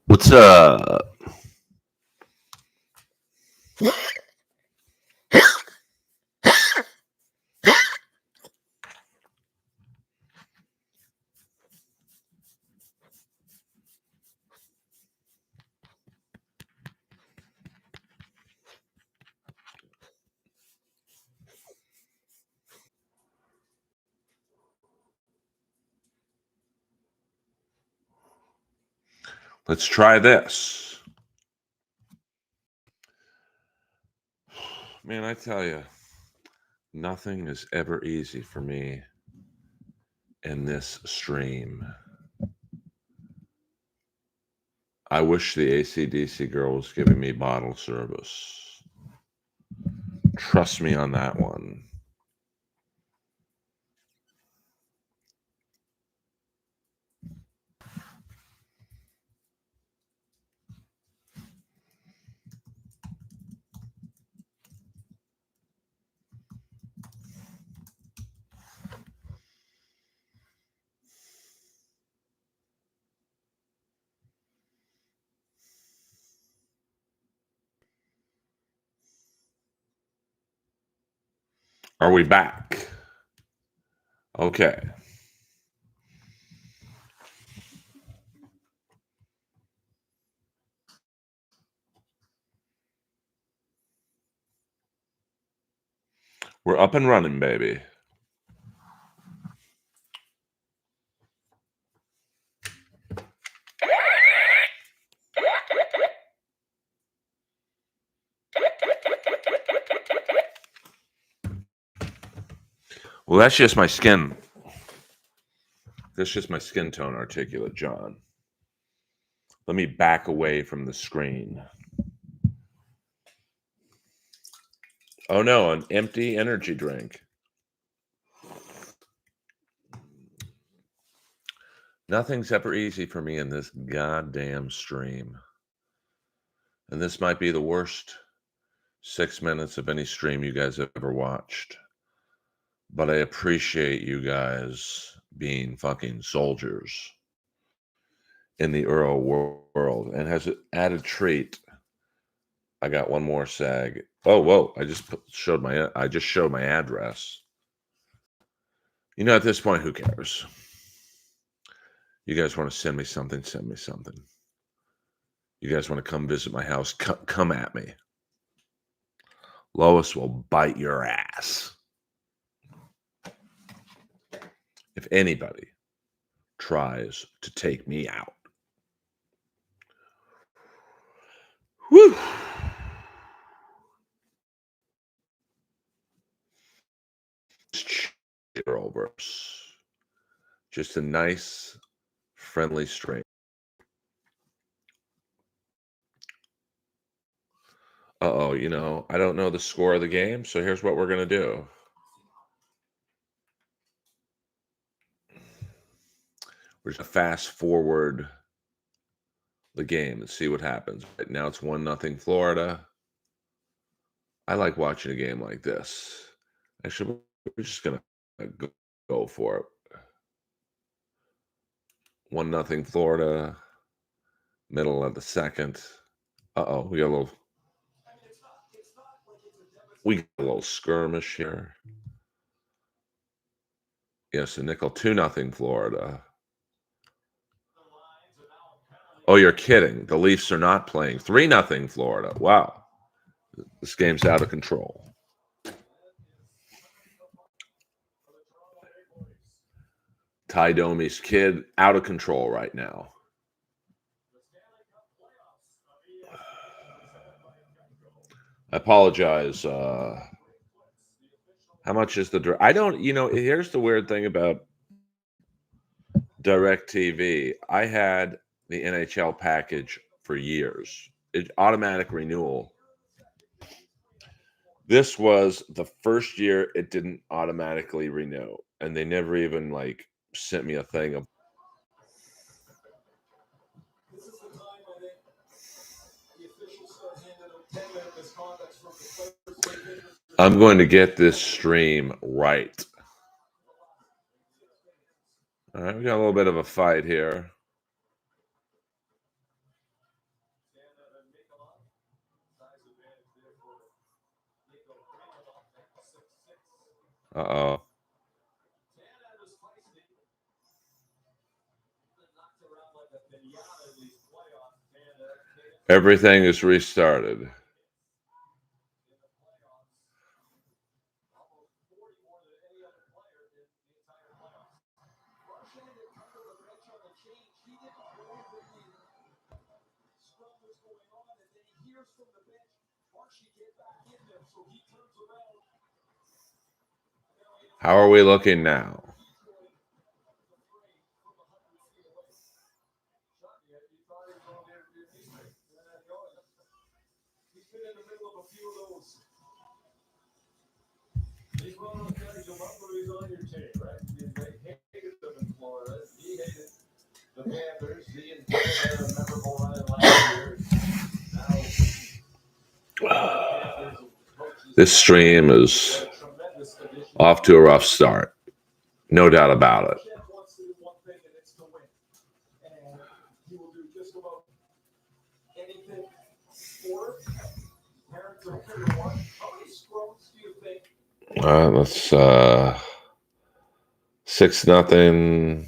What's up? Let's try this. Man, I tell you, nothing is ever easy for me in this stream. I wish the AC/DC girl was giving me bottle service. Trust me on that one. Are we back? Okay. We're up and running, baby. Well, that's just my skin. That's just my skin tone articulate, John. Let me back away from the screen. Oh no, an empty energy drink. Nothing's ever easy for me in this goddamn stream. And this might be the worst 6 minutes of any stream you guys have ever watched. But I appreciate you guys being fucking soldiers in the Earl world. And as an added treat, I got one more sag. Oh, whoa! I just showed my address. You know, at this point, who cares? You guys want to send me something? Send me something. You guys want to come visit my house? Come at me. Lois will bite your ass if anybody tries to take me out. Whew. Earlverse. Just a nice, friendly stream. Uh-oh, you know, I don't know the score of the game, so here's what we're going to do. We're just going to fast forward the game and see what happens. Right now it's 1-0 Florida. I like watching a game like this. Actually, we're just going to go for it. 1-0 Florida. Middle of the second. Uh-oh, we got a little skirmish here. Yes, a nickel. 2-0 Florida. Oh, you're kidding. The Leafs are not playing. 3-0 Florida. Wow. This game's out of control. Ty Domi's kid out of control right now. I apologize. How much is the I don't, here's the weird thing about DirecTV. I had the NHL package for years. It automatic renewal. This was the first year it didn't automatically renew, and they never even like sent me a thing of. I'm going to get this stream right. All right, we got a little bit of a fight here. Uh-oh. Everything is restarted. How are we looking now? This stream is off to a rough start. No doubt about it. Let's 6-0.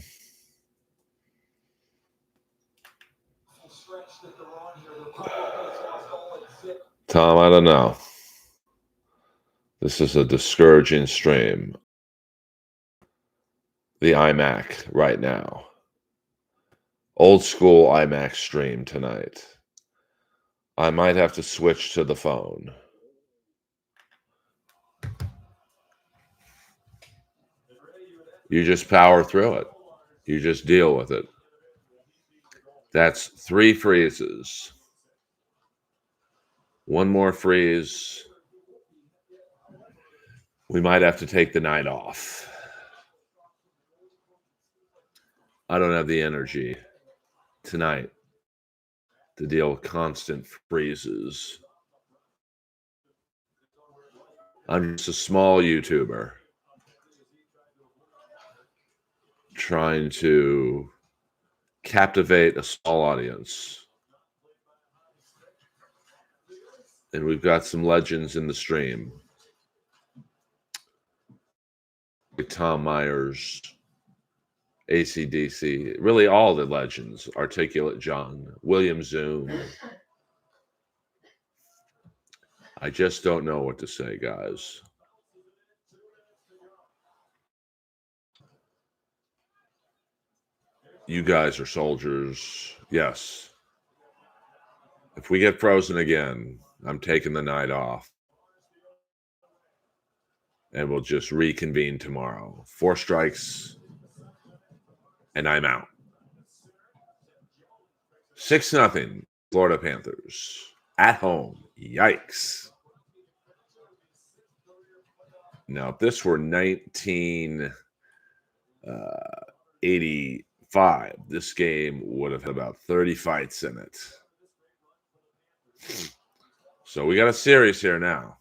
Tom, I don't know. This is a discouraging stream. The iMac right now. Old school iMac stream tonight. I might have to switch to the phone. You just power through it. You just deal with it. That's 3 freezes. One more freeze. We might have to take the night off. I don't have the energy tonight to deal with constant freezes. I'm just a small YouTuber trying to captivate a small audience. And we've got some legends in the stream. Tom Myers, AC/DC, really all the legends. Articulate John, William Zoom. I just don't know what to say, guys. You guys are soldiers. Yes. If we get frozen again, I'm taking the night off. And we'll just reconvene tomorrow. 4 strikes, and I'm out. 6-0, Florida Panthers. At home. Yikes. Now, if this were 1985, this game would have had about 30 fights in it. So we got a series here now.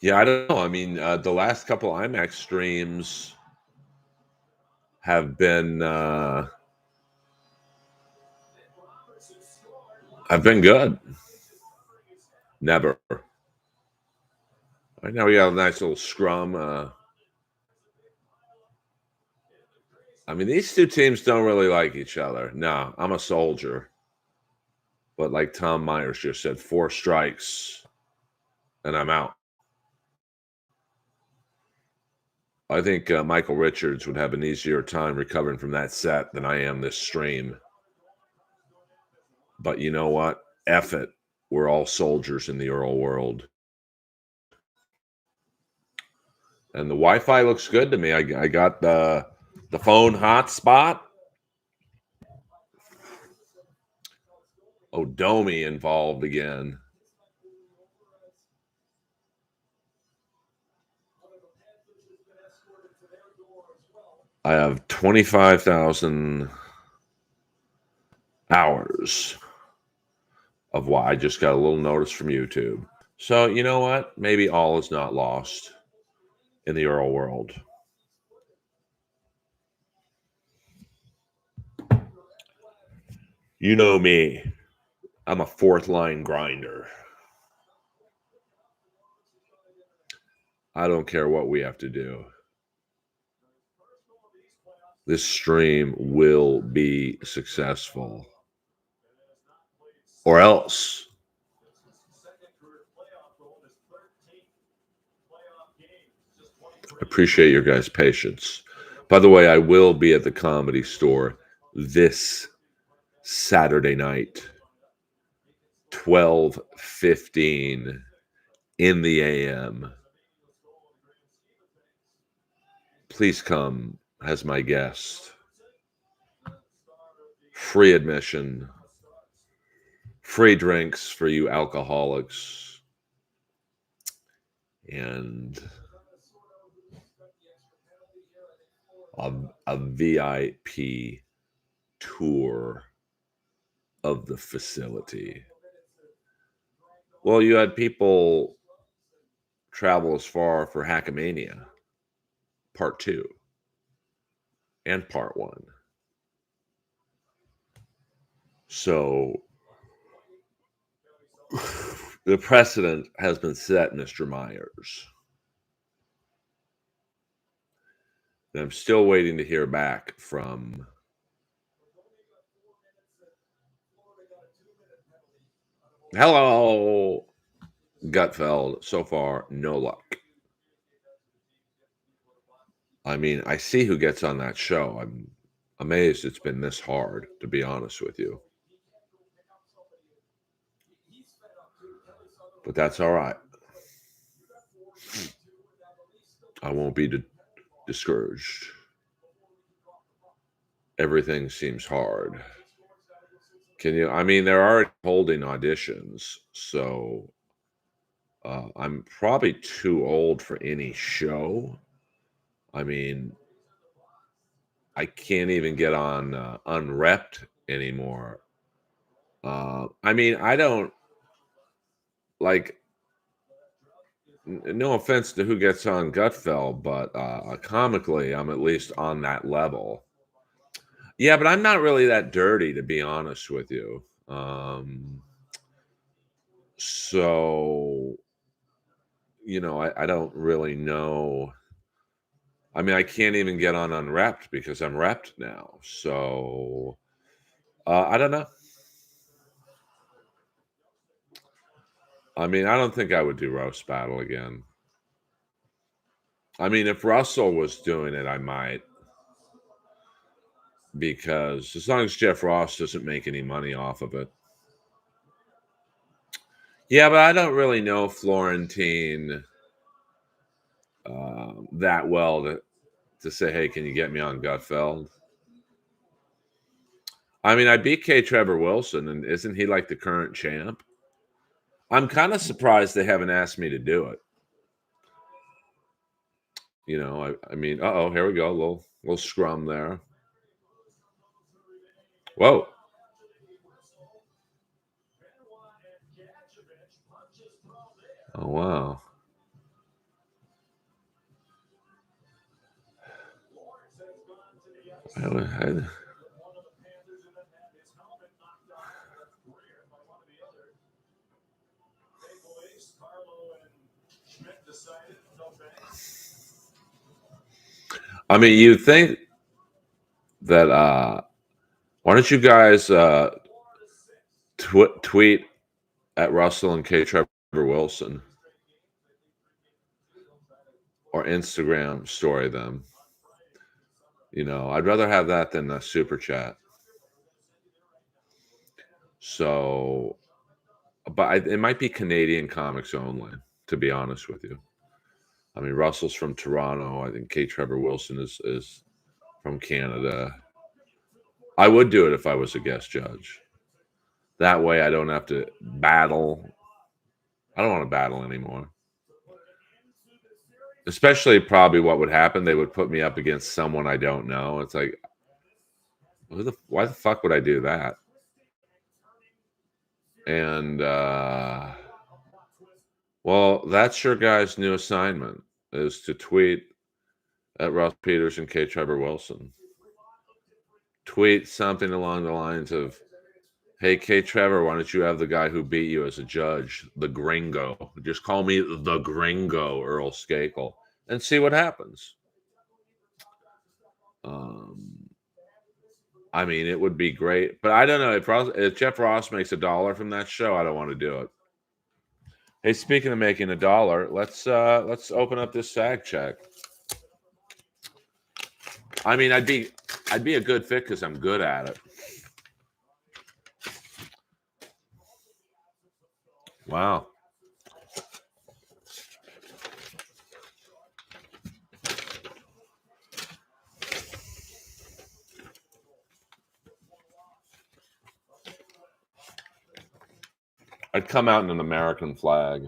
Yeah, I don't know. I mean, the last couple IMAX streams have been good. Never. Right now we got a nice little scrum. I mean, these two teams don't really like each other. No, I'm a soldier. But like Tom Myers just said, 4 strikes and I'm out. I think Michael Richards would have an easier time recovering from that set than I am this stream. But you know what? F it. We're all soldiers in the Earl world. And the Wi-Fi looks good to me. I got the phone hotspot. Oh, Domi involved again. I have 25,000 hours of why I just got a little notice from YouTube. So you know what? Maybe all is not lost in the Earl world. You know me. I'm a 4th line grinder. I don't care what we have to do. This stream will be successful. Or else. I appreciate your guys' patience. By the way, I will be at the Comedy Store this Saturday night, 12:15 in the AM. Please come as my guest. Free admission. Free drinks for you alcoholics. And a VIP tour of the facility. Well, you had people travel as far for Hackamania, Part 2 and Part 1. So the precedent has been set, Mr. Myers. And I'm still waiting to hear back from Hello, Gutfeld. So far, no luck. I mean, I see who gets on that show. I'm amazed it's been this hard, to be honest with you. But that's all right. I won't be discouraged. Everything seems hard. Can you? I mean, they're already holding auditions, so I'm probably too old for any show. I mean, I can't even get on Unrepped anymore. I mean, I don't like. No offense to who gets on Gutfeld, but comically, I'm at least on that level. Yeah, but I'm not really that dirty, to be honest with you. So, you know, I don't really know. I mean, I can't even get on Unwrapped because I'm wrapped now. So, I don't know. I mean, I don't think I would do Roast Battle again. I mean, if Russell was doing it, I might. Because as long as Jeff Ross doesn't make any money off of it. Yeah, but I don't really know Florentine that well to say, hey, can you get me on Gutfeld? I mean, I beat K. Trevor Wilson, and isn't he like the current champ? I'm kind of surprised they haven't asked me to do it. You know, I mean, uh-oh, here we go. Little scrum there. Whoa. Oh, wow. I mean, you think that why don't you guys Tweet at Russell and K. Trevor Wilson, or Instagram story them. I'd rather have that than a super chat. So, but it might be Canadian comics only, to be honest with you. I mean, Russell's from Toronto. I think K. Trevor Wilson is from Canada. I would do it if I was a guest judge. That way I don't have to battle. I don't want to battle anymore. Especially probably what would happen, they would put me up against someone I don't know. It's like, why the fuck would I do that? And well, that's your guy's new assignment, is to tweet at Russ Peters and K. Trevor Wilson. Tweet something along the lines of, "Hey, K. Trevor, why don't you have the guy who beat you as a judge, the Gringo? Just call me the Gringo, Earl Skakel, and see what happens." I mean, it would be great, but I don't know if Jeff Ross makes $1 from that show. I don't want to do it. Hey, speaking of making $1, let's open up this SAG check. I mean, I'd be a good fit because I'm good at it. Wow. I'd come out in an American flag.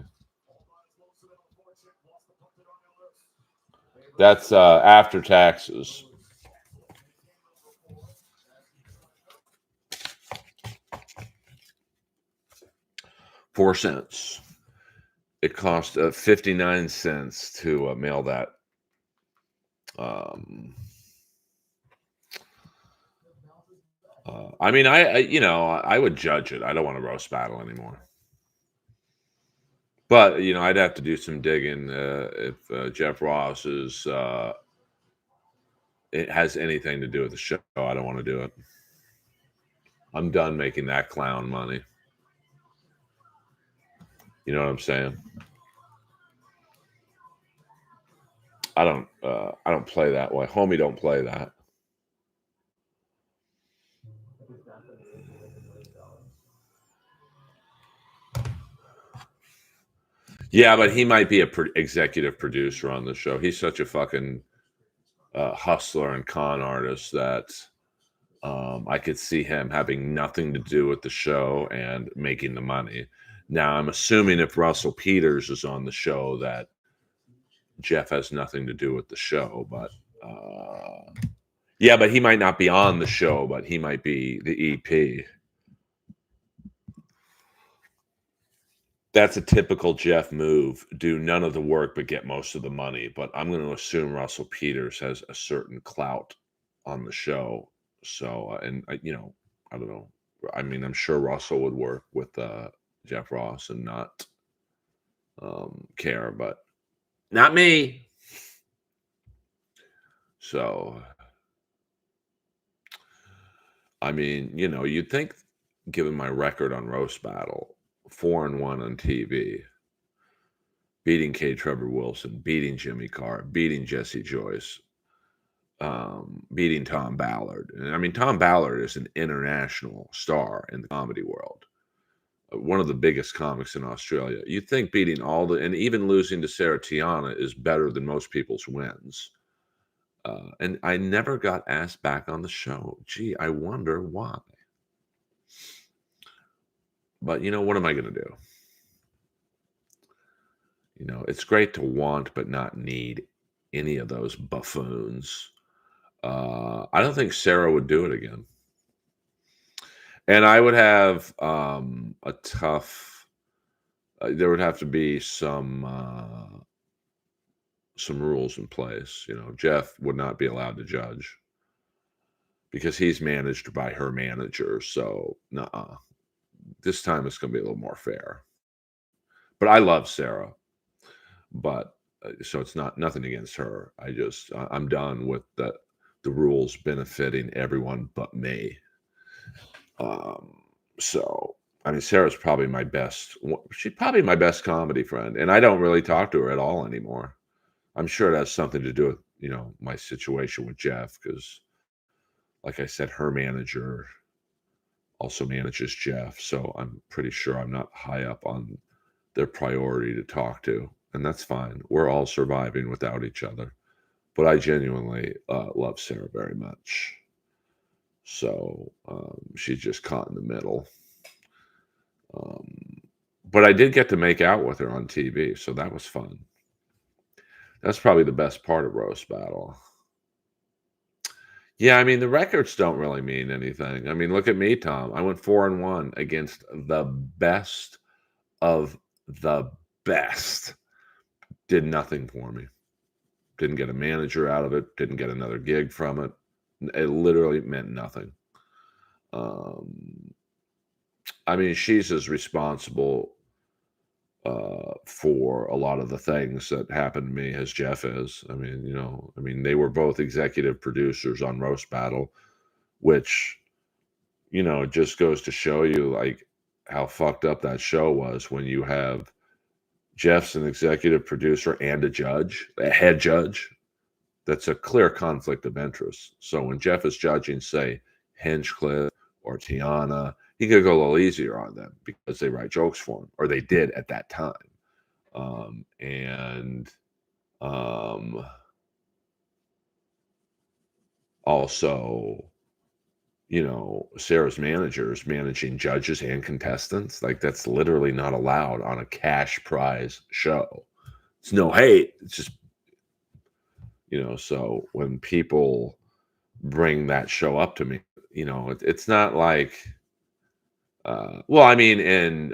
That's after taxes. $0.04. It cost 59 cents to mail that. I mean, I would judge it. I don't want to roast battle anymore. But I'd have to do some digging if Jeff Ross it has anything to do with the show. I don't want to do it. I'm done making that clown money. You know what I'm saying? I don't play that way. Homie don't play that. Yeah, but he might be a executive producer on the show. He's such a fucking hustler and con artist that I could see him having nothing to do with the show and making the money. Now, I'm assuming if Russell Peters is on the show that Jeff has nothing to do with the show, but yeah, but he might not be on the show, but he might be the EP. That's a typical Jeff move. Do none of the work, but get most of the money. But I'm going to assume Russell Peters has a certain clout on the show. So, and I don't know. I mean, I'm sure Russell would work with Jeff Ross and not care, but not me. So, I mean, you'd think, given my record on Roast Battle, 4-1 on TV, beating K. Trevor Wilson, beating Jimmy Carr, beating Jesse Joyce, beating Tom Ballard. And I mean, Tom Ballard is an international star in the comedy world, one of the biggest comics in Australia. You'd think beating and even losing to Sarah Tiana is better than most people's wins. And I never got asked back on the show. Gee, I wonder why. But what am I going to do? It's great to want but not need any of those buffoons. I don't think Sarah would do it again. And I would have a tough. There would have to be some rules in place. Jeff would not be allowed to judge because he's managed by her manager. So, nuh-uh. This time it's going to be a little more fair. But I love Sarah. But so it's nothing against her. I'm done with the rules benefiting everyone but me. So I mean, Sarah's probably my best. She's probably my best comedy friend, and I don't really talk to her at all anymore. I'm sure it has something to do with my situation with Jeff because, like I said, her manager also manages Jeff, so I'm pretty sure I'm not high up on their priority to talk to, and that's fine. We're all surviving without each other, but I genuinely love Sarah very much. So she's just caught in the middle. Um, but I did get to make out with her on TV, so that was fun. That's probably the best part of roast battle. Yeah, I mean the records don't really mean anything. I mean, look at me, Tom. I went 4-1 against the best of the best. Did nothing for me. Didn't get a manager out of it. Didn't get another gig from it. It literally meant nothing. Um, I mean, she's as responsible for a lot of the things that happened to me as Jeff is. I mean, they were both executive producers on Roast Battle, which, it just goes to show you like how fucked up that show was when you have Jeff's an executive producer and a head judge. That's a clear conflict of interest. So when Jeff is judging, say, Hinchcliffe or Tiana, he could go a little easier on them because they write jokes for him, or they did at that time. And also, Sarah's managers managing judges and contestants. Like, that's literally not allowed on a cash prize show. It's no hate. It's just, so when people bring that show up to me, it's not like, well, I mean,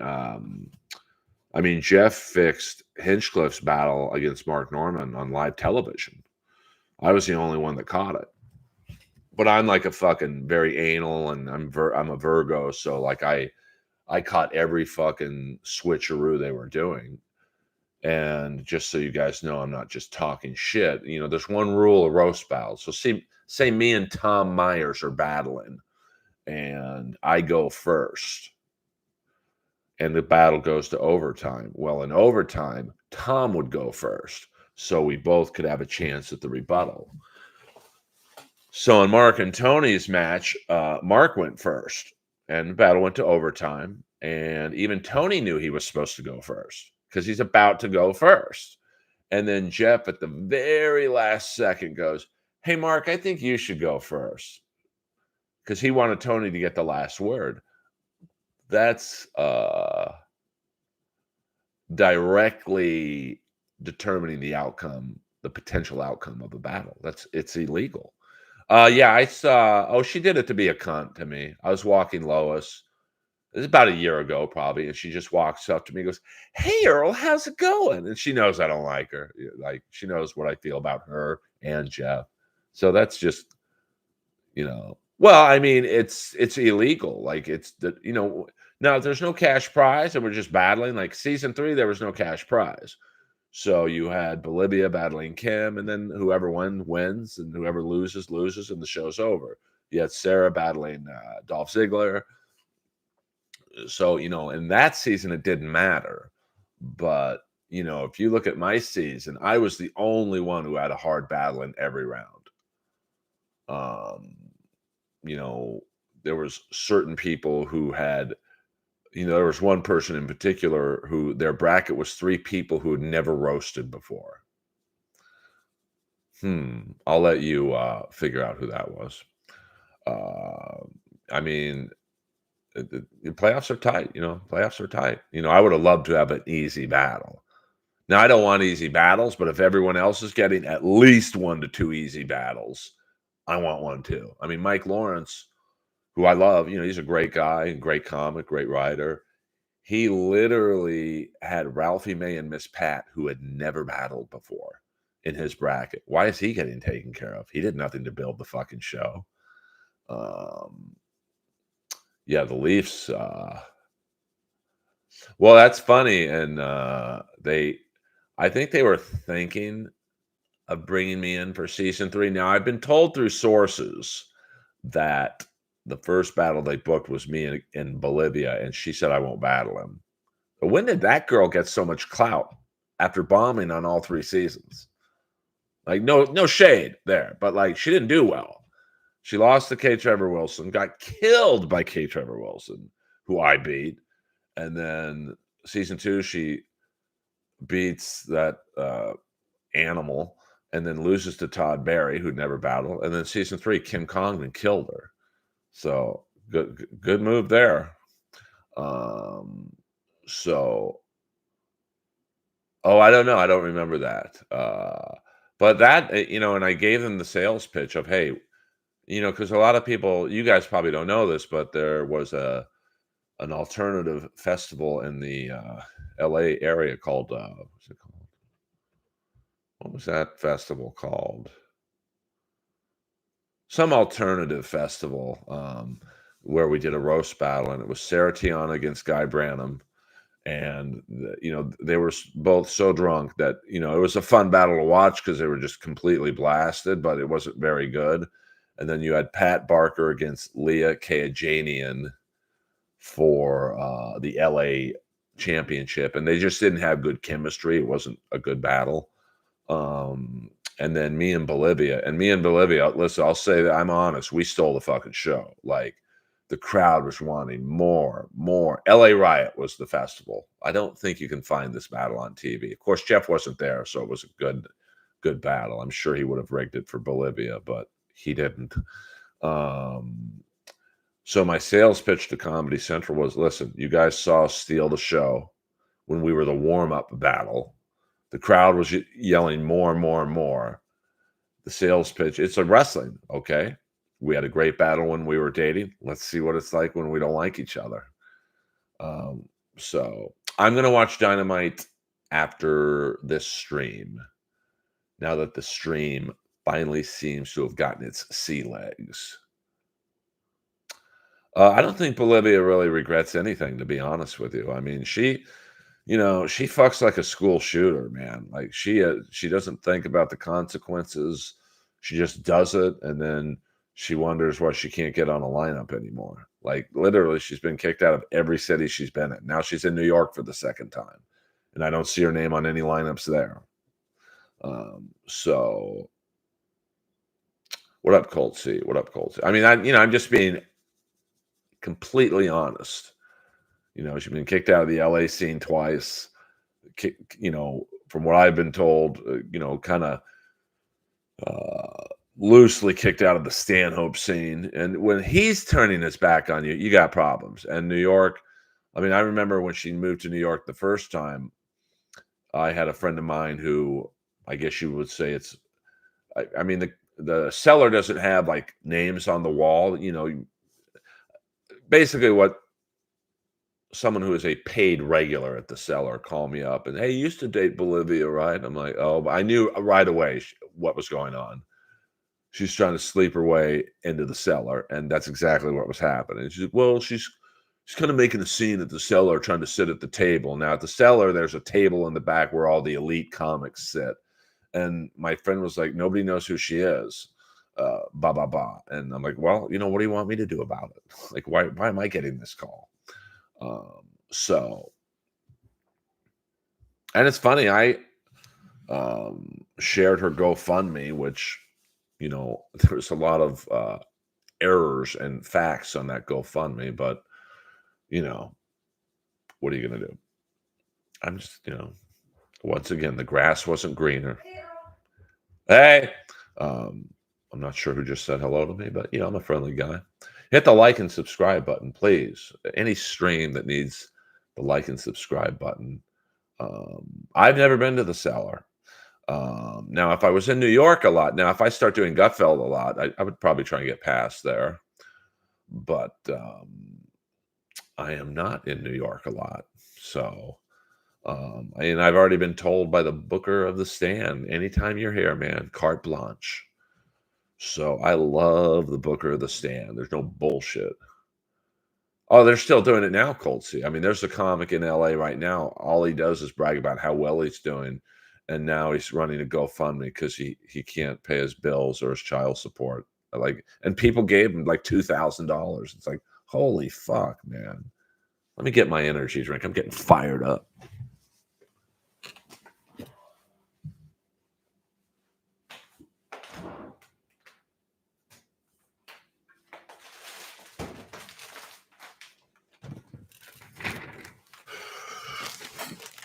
Jeff fixed Hinchcliffe's battle against Mark Norman on live television. I was the only one that caught it. But I'm like a fucking very anal, and I'm a Virgo, so like I caught every fucking switcheroo they were doing. And just so you guys know, I'm not just talking shit. There's one rule of roast battle. So say me and Tom Myers are battling, and I go first, and the battle goes to overtime. Well, in overtime, Tom would go first, so we both could have a chance at the rebuttal. So in Mark and Tony's match, Mark went first, and the battle went to overtime. And even Tony knew he was supposed to go first because he's about to go first. And then Jeff, at the very last second, goes, "Hey, Mark, I think you should go first," because he wanted Tony to get the last word. That's directly determining the potential outcome of a battle. It's illegal. Yeah, I saw. Oh, she did it to be a cunt to me. I was walking Lois. It was about a year ago, probably, and she just walks up to me and goes, "Hey, Earl, how's it going?" And she knows I don't like her. Like, she knows what I feel about her and Jeff. So that's just, Well, I mean, it's illegal. Like, it's now there's no cash prize, and we're just battling. Like season 3, there was no cash prize. So you had Bolivia battling Kim, and then whoever wins, and whoever loses, and the show's over. You had Sarah battling Dolph Ziggler. So, in that season, it didn't matter. But, if you look at my season, I was the only one who had a hard battle in every round. Um, there was certain people who had, there was one person in particular who their bracket was 3 people who had never roasted before. I'll let you figure out who that was. I mean, the playoffs are tight. Playoffs are tight. I would have loved to have an easy battle. Now, I don't want easy battles, but if everyone else is getting at least 1 to 2 easy battles, I want one too. I mean, Mike Lawrence, who I love, he's a great guy, great comic, great writer. He literally had Ralphie May and Miss Pat, who had never battled before, in his bracket. Why is he getting taken care of? He did nothing to build the fucking show. Yeah, the Leafs. Well, that's funny, and I think they were thinking of bringing me in for season 3. Now, I've been told through sources that the first battle they booked was me in Bolivia, and she said I won't battle him. But when did that girl get so much clout after bombing on all 3 seasons? Like, no shade there, but, like, she didn't do well. She lost to K. Trevor Wilson, got killed by K. Trevor Wilson, who I beat, and then season 2, she beats that, animal and then loses to Todd Barry, who'd never battled, and then season 3, Kim Congdon killed her. So, good move there. Um, so I don't know, I don't remember that, but that, and I gave them the sales pitch of, "Hey," because a lot of people, you guys probably don't know this, but there was an alternative festival in the, LA area called, what's it called? What was that festival called? Some alternative festival, where we did a roast battle, and it was Sarah Tiana against Guy Branum, and they were both so drunk that it was a fun battle to watch because they were just completely blasted, but it wasn't very good. And then you had Pat Barker against Leah Kajanian for the LA championship, and they just didn't have good chemistry. It wasn't a good battle. And then me and Bolivia, listen, I'll say that I'm honest, we stole the fucking show. Like, the crowd was wanting more. LA Riot was the festival. I don't think you can find this battle on TV. Of course, Jeff wasn't there, so it was a good battle. I'm sure he would have rigged it for Bolivia, but he didn't. So my sales pitch to Comedy Central was, listen, you guys saw us steal the show when we were the warm-up battle. The crowd was yelling more and more and more. The sales pitch, it's a wrestling, okay? We had a great battle when we were dating. Let's see what it's like when we don't like each other. So I'm going to watch Dynamite after this stream, now that the stream finally seems to have gotten its sea legs. I don't think Bolivia really regrets anything, to be honest with you. I mean, she fucks like a school shooter, man. Like, she doesn't think about the consequences. She just does it, and then she wonders why she can't get on a lineup anymore. Like, literally, she's been kicked out of every city she's been in. Now she's in New York for the second time, and I don't see her name on any lineups there. So what up, Colt C? What up, Colt C? I mean, I'm just being completely honest. She's been kicked out of the LA scene twice. From what I've been told, kind of loosely kicked out of the Stanhope scene. And when he's turning his back on you, you got problems. And New York, I mean, I remember when she moved to New York the first time, I had a friend of mine who, I guess you would say I mean, the cellar doesn't have like names on the wall, basically what someone who is a paid regular at the cellar called me up and, "Hey, you used to date Bolivia, right?" I'm like, "Oh," I knew right away what was going on. She's trying to sleep her way into the cellar, and that's exactly what was happening. She's like, "Well, she's kind of making a scene at the cellar, trying to sit at the table." Now, at the cellar, there's a table in the back where all the elite comics sit. And my friend was like, "Nobody knows who she is. Blah, blah, blah." And I'm like, "Well, what do you want me to do about it? Like, why am I getting this call?" So, and it's funny, I shared her GoFundMe, which, there's a lot of errors and facts on that GoFundMe, but, what are you going to do? I'm just, once again, the grass wasn't greener. Hey, I'm not sure who just said hello to me, but I'm a friendly guy. Hit the like and subscribe button, please. Any stream that needs the like and subscribe button. I've never been to the cellar. Now, if I was in New York a lot, now if I start doing Gutfeld a lot, I would probably try and get past there. But I am not in New York a lot, so. And I've already been told by the booker of the stand, anytime you're here, man, carte blanche. So I love the booker of the stand. There's no bullshit. Oh, they're still doing it now, Coltsy. I mean, there's a comic in LA right now. All he does is brag about how well he's doing. And now he's running a GoFundMe because he can't pay his bills or his child support Like, and people gave him like $2,000. It's like, holy fuck, man. Let me get my energy drink. I'm getting fired up.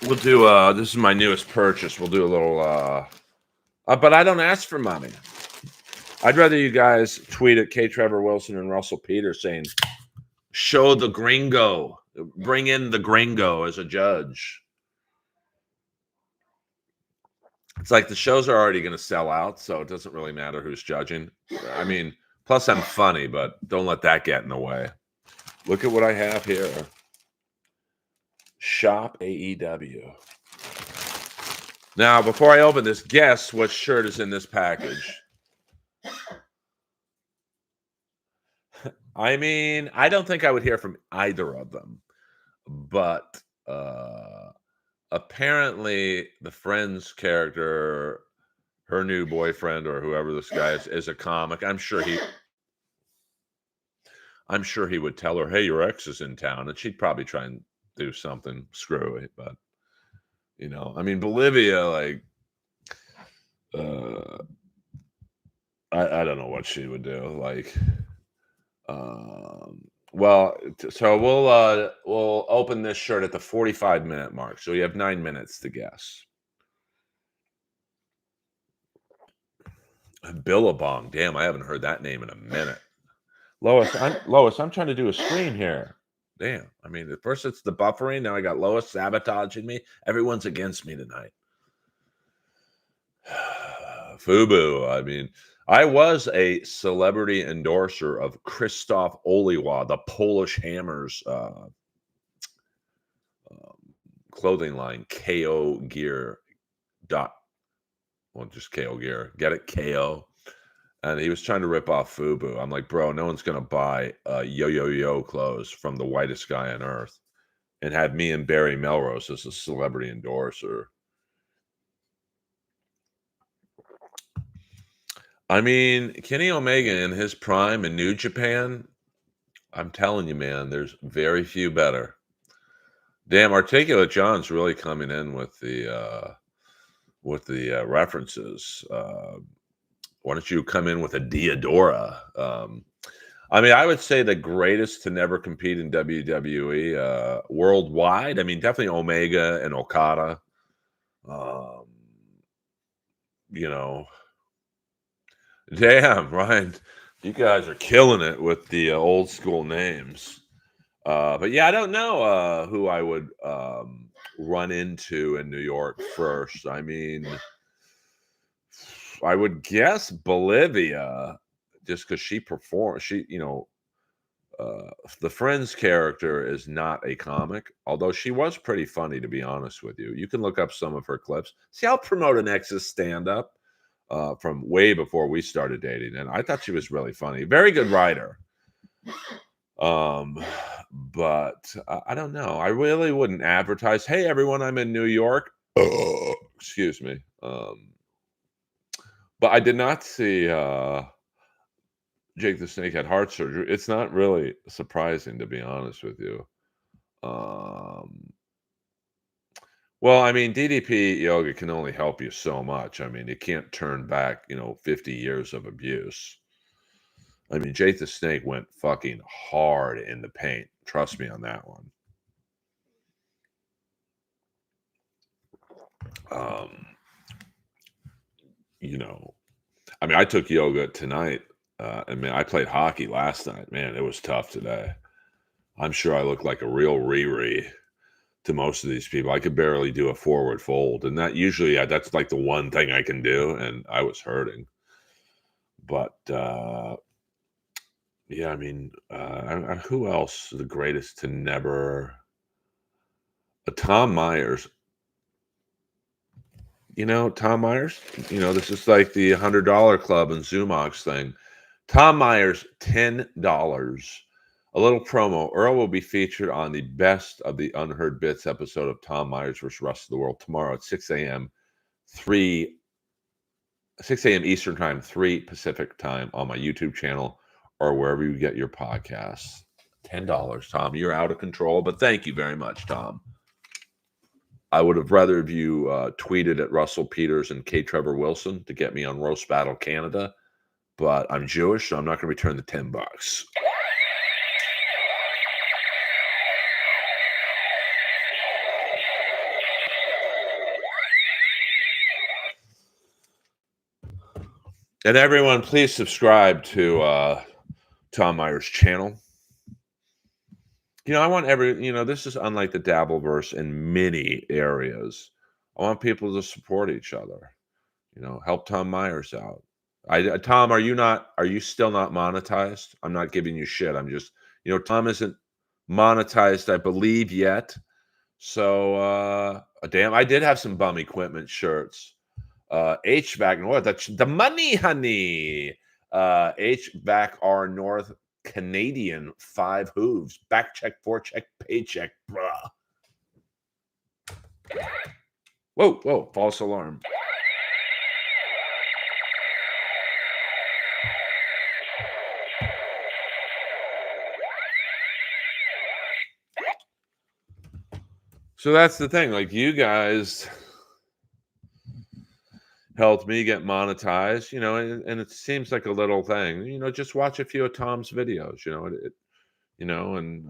We'll do this is my newest purchase. We'll do a little but I don't ask for money. I'd rather you guys tweet at K. Trevor Wilson and Russell Peters saying, show the gringo, bring in the gringo as a judge. It's like the shows are already going to sell out, so it doesn't really matter who's judging. I mean, plus I'm funny, but don't let that get in the way. Look at what I have here. Shop AEW. Now, before I open this, guess what shirt is in this package? I mean, I don't think I would hear from either of them, but apparently the Friends character, her new boyfriend or whoever this guy is a comic. I'm sure he would tell her, "Hey, your ex is in town," and she'd probably try and do something screwy. But I mean, Bolivia, like, I don't know what she would do. Like, well, so we'll open this shirt at the 45-minute mark. So you have 9 minutes to guess. Billabong. Damn, I haven't heard that name in a minute. Lois, I'm trying to do a stream here. Damn. I mean, at first it's the buffering. Now I got Lois sabotaging me. Everyone's against me tonight. FUBU. I mean, I was a celebrity endorser of Krzysztof Oliwa, the Polish Hammers clothing line, KO Gear. Just KO Gear. Get it? KO. And he was trying to rip off FUBU. I'm like, bro, no one's going to buy yo clothes from the whitest guy on earth and have me and Barry Melrose as a celebrity endorser. I mean, Kenny Omega in his prime in New Japan, I'm telling you, man, there's very few better. Damn, Articulate John's really coming in with the references. Why don't you come in with a Diodora? I mean, I would say the greatest to never compete in WWE worldwide. I mean, definitely Omega and Okada. Damn, Ryan, you guys are killing it with the old school names. But yeah, I don't know who I would run into in New York first. I mean, I would guess Bolivia, just because she performed. The Friends character is not a comic, although she was pretty funny, to be honest with you. You can look up some of her clips. See, I'll promote an ex's stand-up from way before we started dating, and I thought she was really funny. Very good writer. But I don't know. I really wouldn't advertise, "Hey, everyone, I'm in New York." Excuse me. But I did not see Jake the Snake had heart surgery. It's not really surprising, to be honest with you. Well, I mean, DDP yoga can only help you so much. I mean, you can't turn back, 50 years of abuse. I mean, Jake the Snake went fucking hard in the paint. Trust me on that one. I mean, I took yoga tonight. And man, I played hockey last night. Man, it was tough today. I'm sure I look like a real Riri to most of these people. I could barely do a forward fold. And that usually, that's like the one thing I can do. And I was hurting. But, yeah, I mean, who else is the greatest to never? Tom Myers. Tom Myers, this is like the $100 club and Zumog's thing. Tom Myers, $10. A little promo. Earl will be featured on the Best of the Unheard Bits episode of Tom Myers vs. Rest of the World tomorrow at 6 a.m. 3 6 a.m. Eastern time, 3 Pacific time on my YouTube channel or wherever you get your podcasts. $10, Tom. You're out of control, but thank you very much, Tom. I would have rather if you tweeted at Russell Peters and K. Trevor Wilson to get me on Roast Battle Canada, but I'm Jewish, so I'm not going to return the $10. And everyone, please subscribe to Tom Meyer's channel. I want this is unlike the Dabbleverse in many areas. I want people to support each other. Help Tom Myers out. Tom, are you still not monetized? I'm not giving you shit. I'm just, Tom isn't monetized, I believe, yet. So, damn, I did have some bum equipment shirts. HVAC North, that's the money, honey. HVAC R North Canadian 5 hooves. Back check, forecheck, paycheck, bruh. Whoa, false alarm. So that's the thing. Like, you guys helped me get monetized, and it seems like a little thing. Just watch a few of Tom's videos, and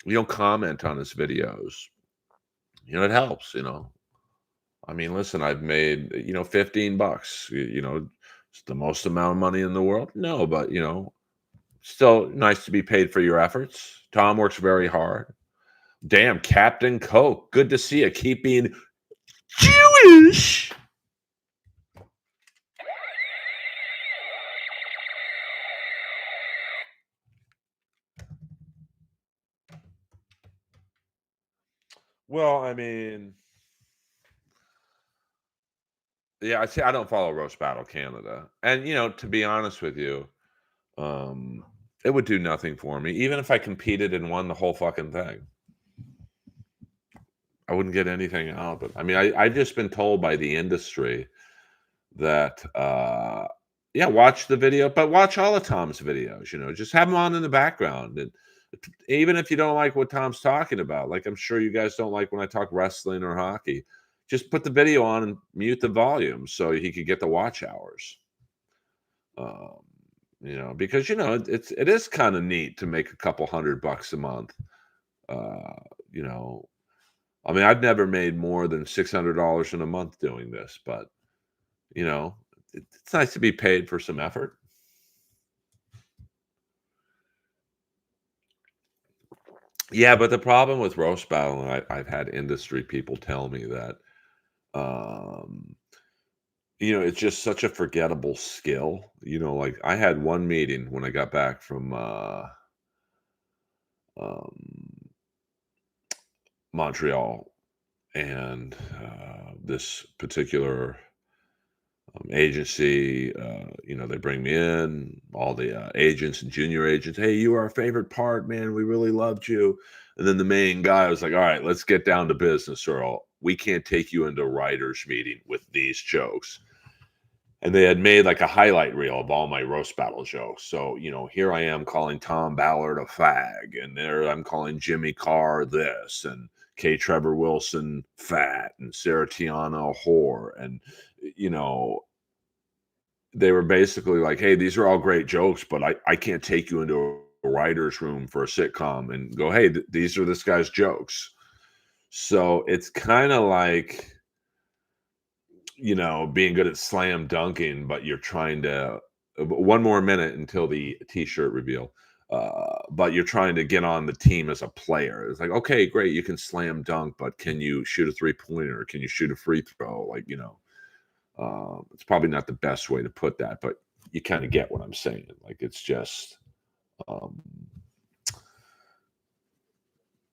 you don't comment on his videos. It helps, I mean, listen, I've made, $15. It's the most amount of money in the world. No, but, still nice to be paid for your efforts. Tom works very hard. Damn, Captain Coke. Good to see you. Keep being Jewish. Well, I mean, yeah, I see. I don't follow Roast Battle Canada, and to be honest with you, um, it would do nothing for me, even if I competed and won the whole fucking thing. I wouldn't get anything out of it. I mean, I've just been told by the industry that, yeah, watch the video, but watch all of Tom's videos. Just have them on in the background, and even if you don't like what Tom's talking about, like I'm sure you guys don't like when I talk wrestling or hockey, just put the video on and mute the volume so he could get the watch hours. Um, because it is kind of neat to make a couple $100 a month. Uh, you know, I mean, I've never made more than $600 in a month doing this, but you know, it's nice to be paid for some effort. Yeah, but the problem with roast battle, and I've had industry people tell me that, um, it's just such a forgettable skill. Like I had one meeting when I got back from um, Montreal, and this particular agency, they bring me in, all the agents and junior agents. Hey, you are our favorite part, man. We really loved you. And then the main guy was like, all right, let's get down to business, Earl. We can't take you into a writer's meeting with these jokes. And they had made like a highlight reel of all my roast battle jokes. So, here I am calling Tom Ballard a fag, and there I'm calling Jimmy Carr this, and K. Trevor Wilson fat, and Sarah Tiana a whore. And, you know, they were basically like, hey, these are all great jokes, but I can't take you into a writer's room for a sitcom and go, hey, these are this guy's jokes. So it's kind of like, being good at slam dunking, but you're trying to one more minute until the t-shirt reveal. But you're trying to get on the team as a player. It's like, okay, great, you can slam dunk, but can you shoot a 3-pointer? Can you shoot a free throw? Like, it's probably not the best way to put that, but you kind of get what I'm saying. Like, it's just, um,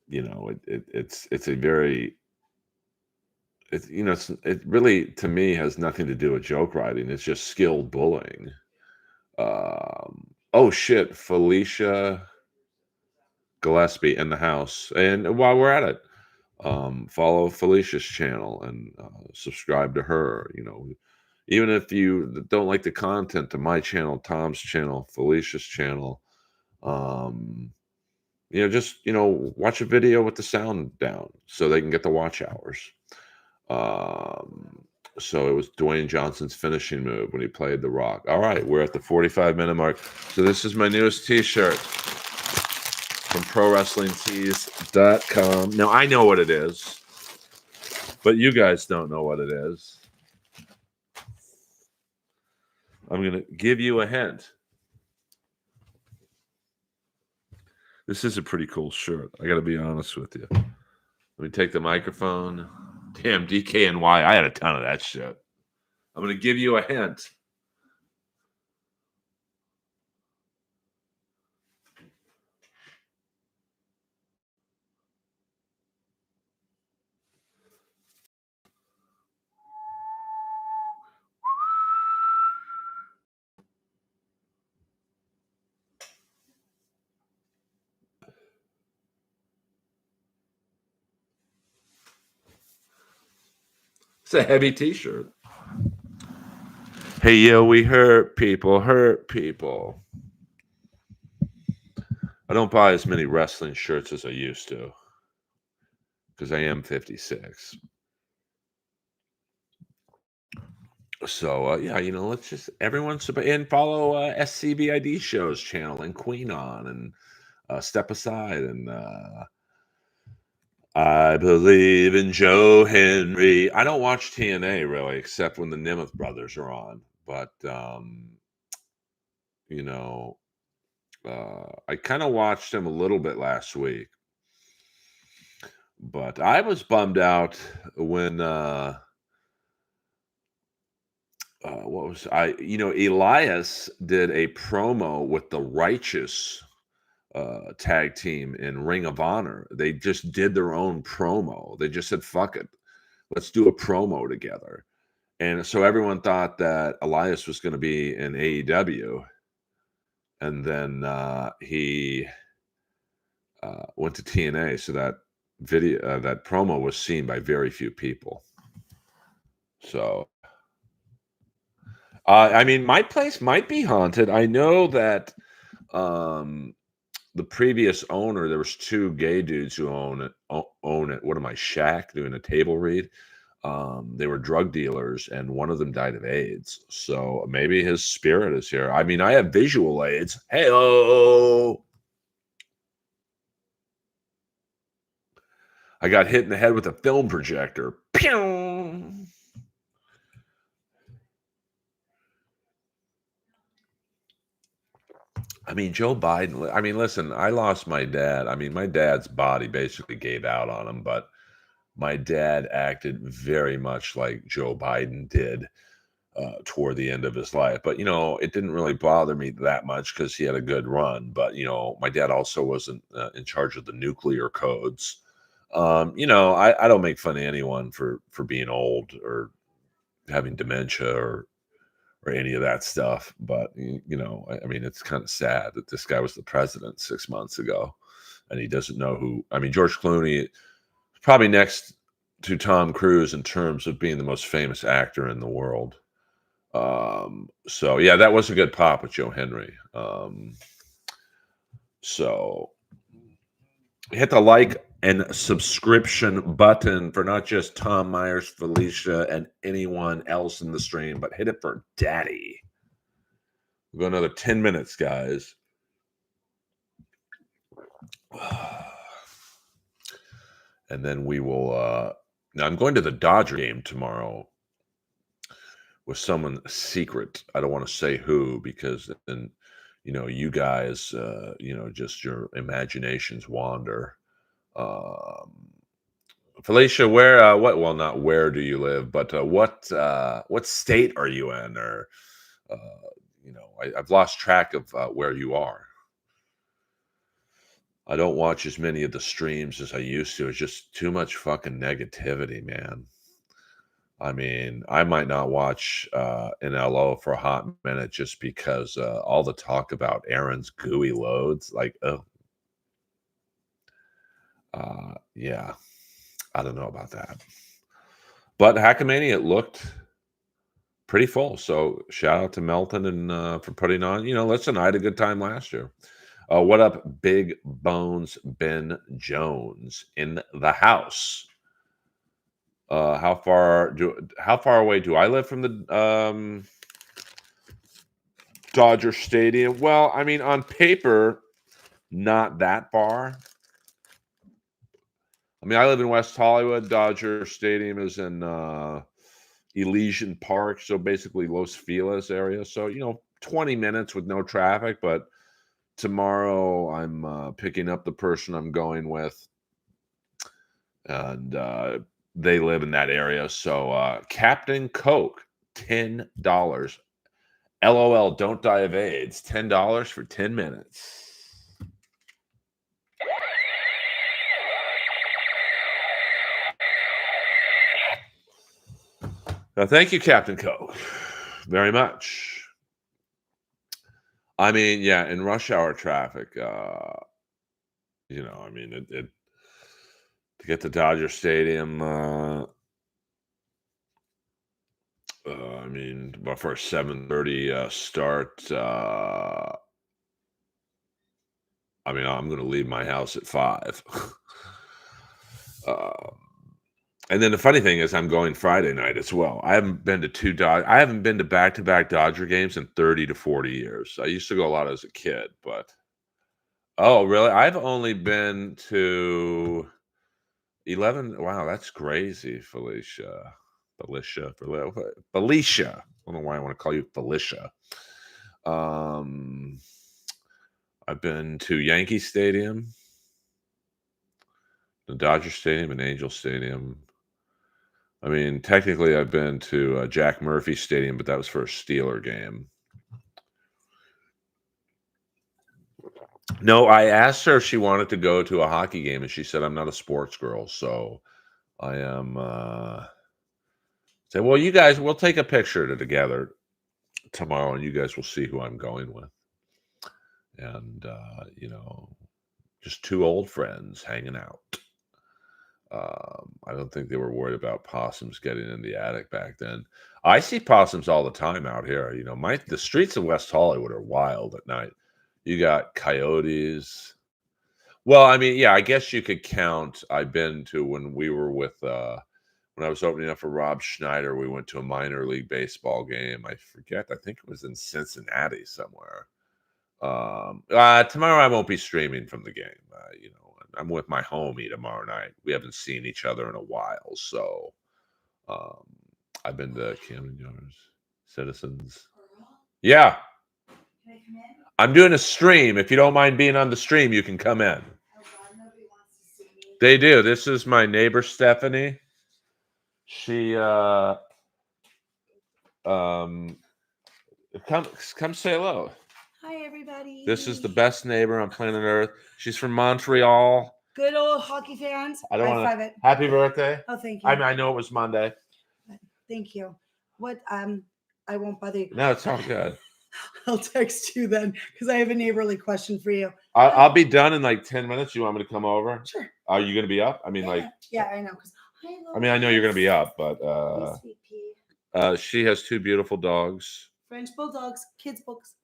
it's a very, it really, to me, has nothing to do with joke writing. It's just skilled bullying. Oh shit, Felicia Gillespie in the house. And while we're at it, follow Felicia's channel and subscribe to her. Even if you don't like the content to my channel, Tom's channel, Felicia's channel, um, just watch a video with the sound down so they can get the watch hours. Um, so it was Dwayne Johnson's finishing move when he played The Rock. All right, we're at the 45-minute mark. So this is my newest T-shirt from ProWrestlingTees.com. Now I know what it is, but you guys don't know what it is. I'm gonna give you a hint. This is a pretty cool shirt. I got to be honest with you. Let me take the microphone. Damn, DKNY. I had a ton of that shit. I'm going to give you a hint. It's a heavy T-shirt. Hey, yo, we hurt people, hurt people. I don't buy as many wrestling shirts as I used to because I am 56. So, yeah, let's just everyone and follow SCBID Show's channel and Queen On and Step Aside and I believe in Joe Henry. I don't watch TNA really, except when the Nimeth brothers are on. But you know, I kind of watched him a little bit last week. But I was bummed out when what was I? Elias did a promo with the Righteous tag team in Ring of Honor. They just did their own promo. They just said, "Fuck it, let's do a promo together." And so everyone thought that Elias was going to be in AEW, and then he went to TNA. So that video, that promo, was seen by very few people. So, I mean, my place might be haunted. I know that the previous owner, there was two gay dudes who own it. What am I, Shaq, doing a table read? They were drug dealers, and one of them died of AIDS. So maybe his spirit is here. I mean, I have visual aids. Hey-oh! I got hit in the head with a film projector. Pew! I mean, Joe Biden. I mean, listen, I lost my dad. I mean, my dad's body basically gave out on him, but my dad acted very much like Joe Biden did toward the end of his life. But, it didn't really bother me that much because he had a good run. But, my dad also wasn't in charge of the nuclear codes. I don't make fun of anyone for being old or having dementia or any of that stuff. But, I mean, it's kind of sad that this guy was the president 6 months ago and he doesn't know who. I mean, George Clooney, probably next to Tom Cruise in terms of being the most famous actor in the world. So yeah, that was a good pop with Joe Henry. So hit the like and subscription button for not just Tom Myers, Felicia, and anyone else in the stream, but hit it for Daddy. We'll go another 10 minutes, guys. And then we will now I'm going to the Dodger game tomorrow with someone secret. I don't want to say who because then you guys just your imaginations wander. Felicia, where what well not where do you live, but what state are you in? Or uh, I've lost track of where you are. I don't watch as many of the streams as I used to. It's just too much fucking negativity, man. I mean, I might not watch an LO for a hot minute just because all the talk about Aaron's gooey loads, like, oh, yeah, I don't know about that. But Hackamania looked pretty full. So shout out to Melton and for putting on. Listen, I had a good time last year. What up, Big Bones Ben Jones in the house? How far away do I live from the Dodger Stadium? Well, I mean, on paper, not that far. I mean, I live in West Hollywood. Dodger Stadium is in Elysian Park, so basically Los Feliz area. So 20 minutes with no traffic. But tomorrow, I'm picking up the person I'm going with, and they live in that area. So Captain Coke, $10. LOL, don't die of AIDS. $10 for 10 minutes. Thank you, Captain Coke, very much. I mean, yeah, in rush hour traffic, I mean, to get to Dodger Stadium, I mean, but for a 7:30 start, I mean, I'm going to leave my house at 5. Um, and then the funny thing is, I'm going Friday night as well. I haven't been to back-to-back Dodger games in 30 to 40 years. I used to go a lot as a kid, but oh, really? I've only been to 11. Wow, that's crazy, Felicia. Felicia. I don't know why I want to call you Felicia. I've been to Yankee Stadium, the Dodger Stadium, and Angel Stadium. I mean, technically, I've been to Jack Murphy Stadium, but that was for a Steeler game. No, I asked her if she wanted to go to a hockey game, and she said, I'm not a sports girl. So I am say, well, you guys, we'll take a picture together tomorrow, and you guys will see who I'm going with. And, just two old friends hanging out. I don't think they were worried about possums getting in the attic back then. I see possums all the time out here. The streets of West Hollywood are wild at night. You got coyotes. Well, I mean, yeah, I guess you could count. I've been to when we were with when I was opening up for Rob Schneider, we went to a minor league baseball game. I forget. I think it was in Cincinnati somewhere. Tomorrow I won't be streaming from the game. I'm with my homie tomorrow night. We haven't seen each other in a while, so I've been to Camden Yards, Citizens. Yeah, Can I come in? I'm doing a stream. If you don't mind being on the stream, you can come in. Oh God, nobody wants to see me. They do. This is my neighbor Stephanie. She come say hello. Hi, everybody. This is the best neighbor on planet Earth. She's from Montreal. Good old hockey fans. I don't want High five to. it. Happy birthday. Oh, thank you. I know it was Monday. Thank you. What? I won't bother you. No, it's all good. I'll text you then because I have a neighborly question for you. I'll be done in like 10 minutes. You want me to come over? Sure. Are you going to be up? I mean, yeah, I know. I know you're going to be up, but she has two beautiful dogs. French bulldogs, kids books.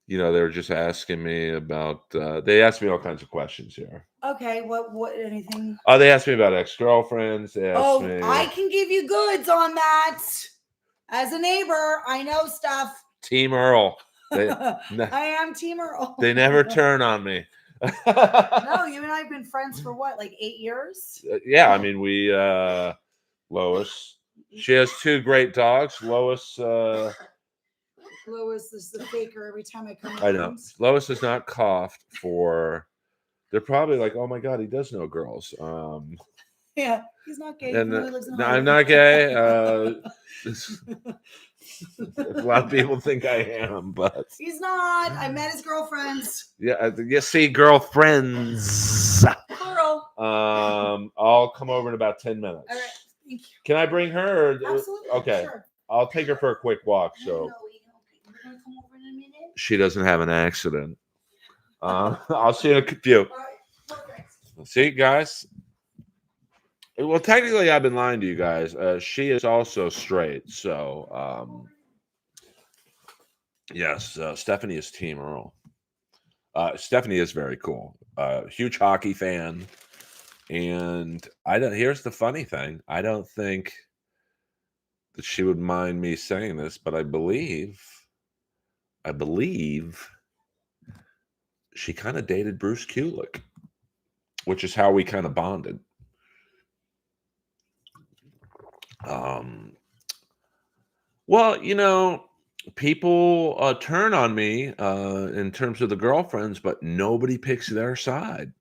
They were just asking me about. They asked me all kinds of questions here. Okay, what? Anything? Oh, they asked me about ex-girlfriends. I can give you goods on that. As a neighbor, I know stuff. Team Earl. I am Team Earl. They never turn on me. No, you and I have been friends for what, like 8 years? Yeah, I mean, Lois. She has two great dogs. Lois is the faker every time I come. I know. Lois has not coughed for. They're probably like, oh my God, he does know girls. Yeah, he's not gay. And, He really lives in no, I'm not gay. A lot of people think I am, but he's not. I met his girlfriends. Yeah, you see, girlfriends. Girl. I'll come over in about 10 minutes. All right, thank you. Can I bring her? Absolutely. Okay. Sure. I'll take her for a quick walk. So We're gonna come over in a minute. She doesn't have an accident. I'll see you in a few. All right. Perfect. See, guys. Well, technically, I've been lying to you guys. She is also straight, so Yes, Stephanie is Team Earl. Stephanie is very cool. Huge hockey fan, and I don't. Here's the funny thing: I don't think that she would mind me saying this, but I believe she kind of dated Bruce Kulick, which is how we kind of bonded. Um, well, people turn on me in terms of the girlfriends, but nobody picks their side.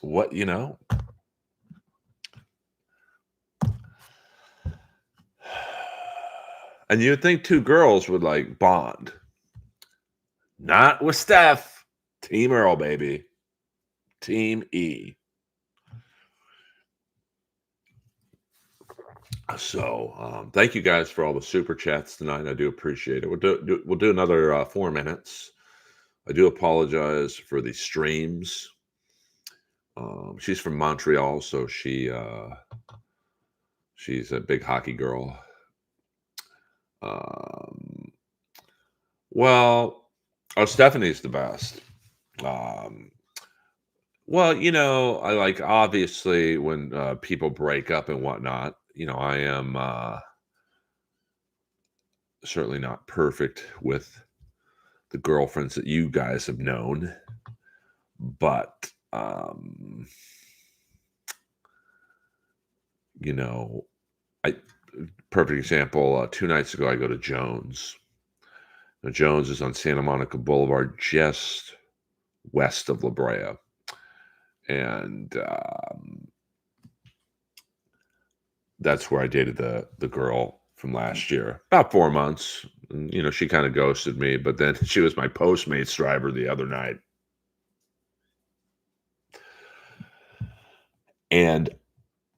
What and you'd think two girls would like bond. Not with Steph. Team Earl, baby. Team E. So, thank you guys for all the super chats tonight. I do appreciate it. We'll do another 4 minutes. I do apologize for the streams. She's from Montreal, so she's a big hockey girl. Well, Stephanie's the best. Well, I like obviously when people break up and whatnot. I am certainly not perfect with the girlfriends that you guys have known, but I perfect example. 2 nights ago, I go to Jones. Now, Jones is on Santa Monica Boulevard, just west of La Brea, and that's where I dated the girl from last year, about 4 months. And, she kind of ghosted me, but then she was my Postmates driver the other night. And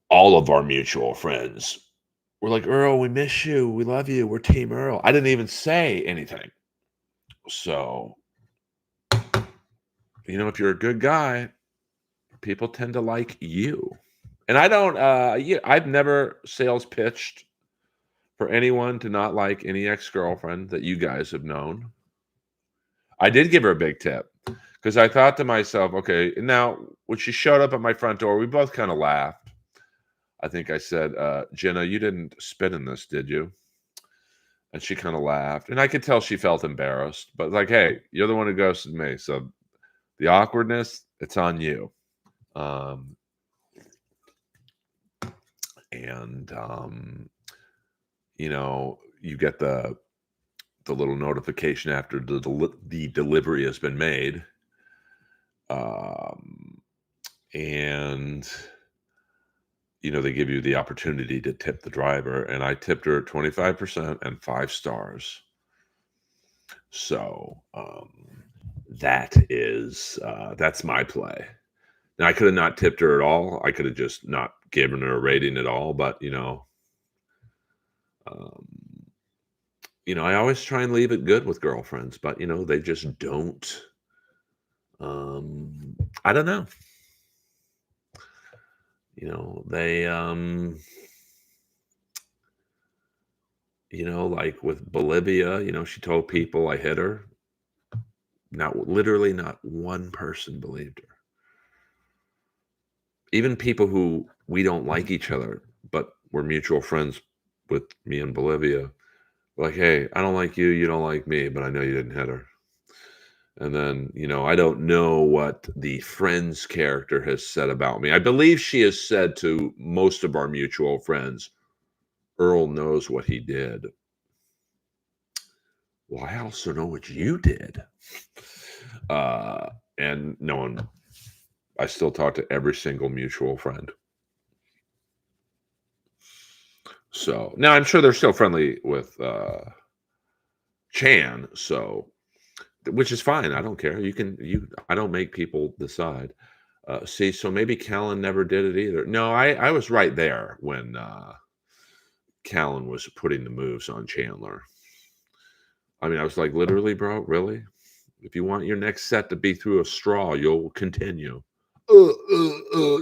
all of our mutual friends were like, Earl, we miss you. We love you. We're Team Earl. I didn't even say anything. So, if you're a good guy, people tend to like you. And I don't, I've never sales pitched for anyone to not like any ex-girlfriend that you guys have known. I did give her a big tip because I thought to myself, okay, now when she showed up at my front door, we both kind of laughed. I think I said, Jenna, you didn't spit in this, did you? And she kind of laughed. And I could tell she felt embarrassed. But like, hey, you're the one who ghosted me. So the awkwardness, it's on you. And you get the little notification after the delivery has been made. And they give you the opportunity to tip the driver, and I tipped her 25% and 5 stars. So that's my play. Now I could have not tipped her at all. I could have just not given her a rating at all. But I always try and leave it good with girlfriends, but they just don't. I don't know. They like with Bolivia, she told people I hit her. Literally not one person believed her. Even people who we don't like each other, but we're mutual friends with me and Bolivia, like, hey, I don't like you, you don't like me, but I know you didn't hit her. And then, I don't know what the friend's character has said about me. I believe she has said to most of our mutual friends, Earl knows what he did. Well, I also know what you did. And no one, I still talk to every single mutual friend. So now I'm sure they're still friendly with Chan, so which is fine. I don't care. I don't make people decide. See, so maybe Callan never did it either. No, I was right there when Callan was putting the moves on Chandler. I mean, I was like, literally, bro, really? If you want your next set to be through a straw, you'll continue.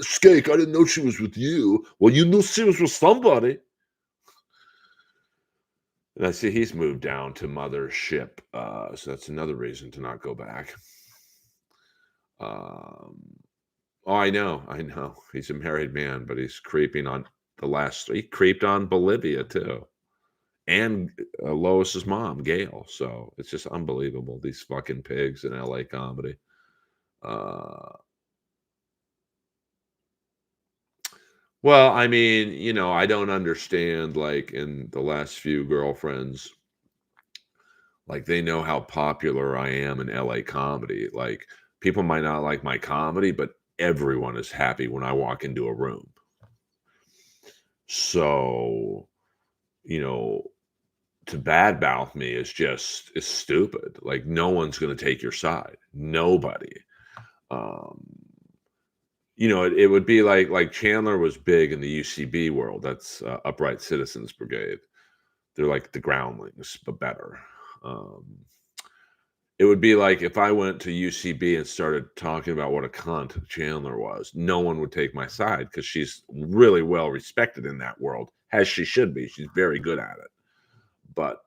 Skake, I didn't know she was with you. Well, you knew she was with somebody. And I see he's moved down to Mothership, so that's another reason to not go back. Um, oh, I know. He's a married man, but he's creeping on he creeped on Bolivia too, and Lois's mom, Gail. So it's just unbelievable. These fucking pigs in LA comedy. Uh, well, I mean, I don't understand. Like in the last few girlfriends, like, they know how popular I am in LA comedy. Like, people might not like my comedy, but everyone is happy when I walk into a room. So, you know, to badmouth me is stupid. Like, no one's gonna take your side. Nobody. Um, it would be like Chandler was big in the UCB world. That's Upright Citizens Brigade. They're like the groundlings, but better. Um, It would be like if I went to UCB and started talking about what a cunt Chandler was. No one would take my side because she's really well respected in that world, as she should be. She's very good at it. But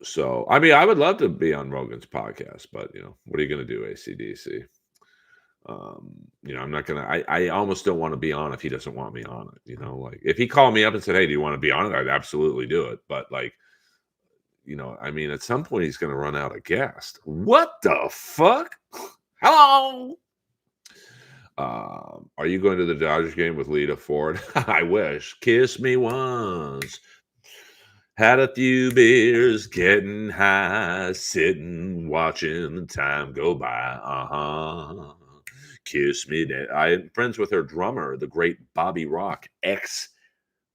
so I mean, I would love to be on Rogan's podcast, but what are you going to do, ACDC? I'm not gonna. I almost don't want to be on if he doesn't want me on it. Like if he called me up and said, "Hey, do you want to be on it?" I'd absolutely do it. But like I mean, at some point he's going to run out of gas. What the fuck? Hello. Are you going to the Dodgers game with Lita Ford? I wish. Kiss me once. Had a few beers, getting high, sitting, watching the time go by. Kiss me. I'm friends with her drummer, the great Bobby Rock, ex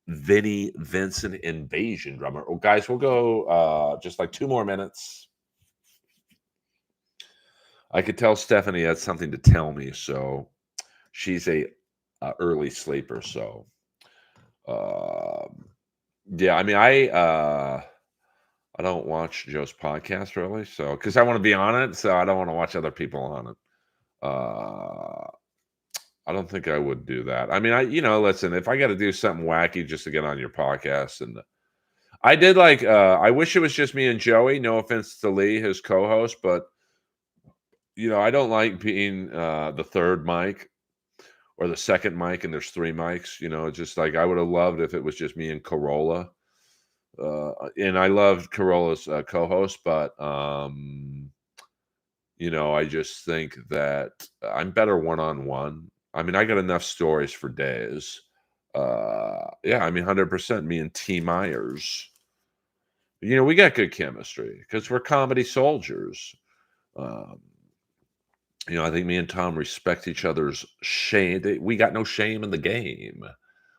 Vinnie Vincent Invasion drummer. Oh, guys, we'll go just like 2 more minutes. I could tell Stephanie had something to tell me, so she's a early sleeper. So, yeah, I mean, I don't watch Joe's podcast really, so because I want to be on it, so I don't want to watch other people on it. Uh, I don't think I would do that. I mean, listen, if I got to do something wacky just to get on your podcast and I did like I wish it was just me and Joey. No offense to Lee, his co-host, but I don't like being the third mic or the second mic and there's 3 mics, it's just like I would have loved if it was just me and Corolla. And I loved Corolla's co-host, but I just think that I'm better one-on-one. I mean, I got enough stories for days. Yeah, I mean 100% me and T Myers. We got good chemistry because we're comedy soldiers. Um, I think me and Tom respect each other's shame. We got no shame in the game.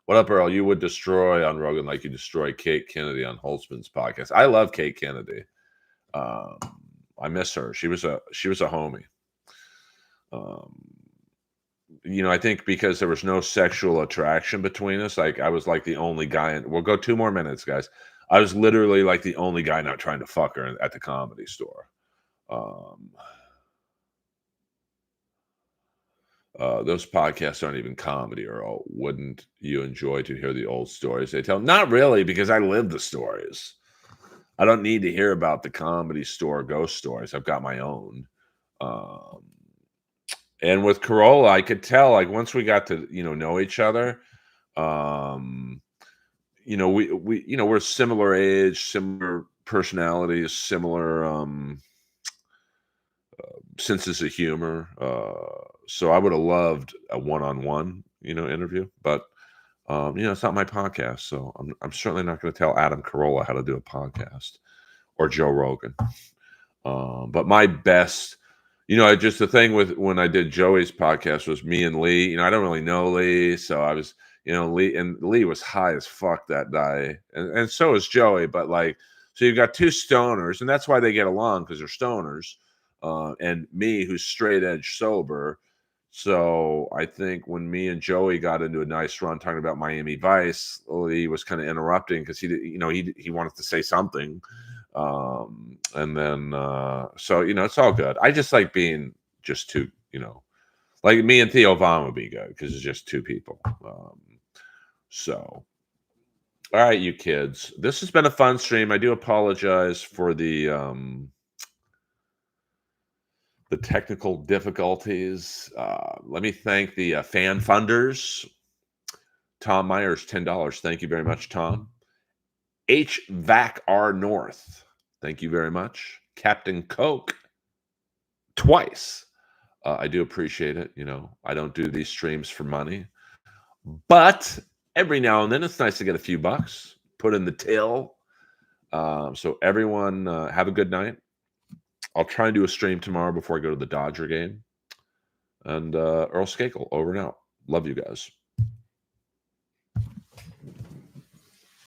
What up, Earl? You would destroy on Rogan like you destroy Kate Kennedy on Holtzman's podcast. I love Kate Kennedy. Um, I miss her. She was a homie. Um, I think because there was no sexual attraction between us, like I was like the only guy. And we'll go 2 more minutes, guys. I was literally like the only guy not trying to fuck her at the Comedy Store. Um, those podcasts aren't even comedy, Earl. Wouldn't you enjoy to hear the old stories they tell? Not really, because I live the stories. I don't need to hear about the Comedy Store ghost stories. I've got my own. Um, and with Corolla, I could tell, like, once we got to, know each other, um, we're similar age, similar personalities, similar senses of humor. So I would have loved a one-on-one, interview, but it's not my podcast, so I'm certainly not going to tell Adam Carolla how to do a podcast or Joe Rogan. But my best, just the thing with when I did Joey's podcast was me and Lee. I don't really know Lee, so I was, Lee was high as fuck that day, and so is Joey. But like, so you've got 2 stoners, and that's why they get along because they're stoners. And me, who's straight edge sober. So I think when me and Joey got into a nice run talking about Miami Vice, Lee was kind of interrupting because he wanted to say something. And then so it's all good. I just like being just 2, like me and Theo Vaughn would be good because it's just 2 people. So All right, you kids. This has been a fun stream. I do apologize for the technical difficulties. Let me thank the fan funders. Tom Myers, $10. Thank you very much, Tom. HVAC R North. Thank you very much. Captain Coke, twice. I do appreciate it. You know, I don't do these streams for money, but every now and then it's nice to get a few bucks put in the till. So everyone, have a good night. I'll try and do a stream tomorrow before I go to the Dodger game. And Earl Skakel, over and out. Love you guys.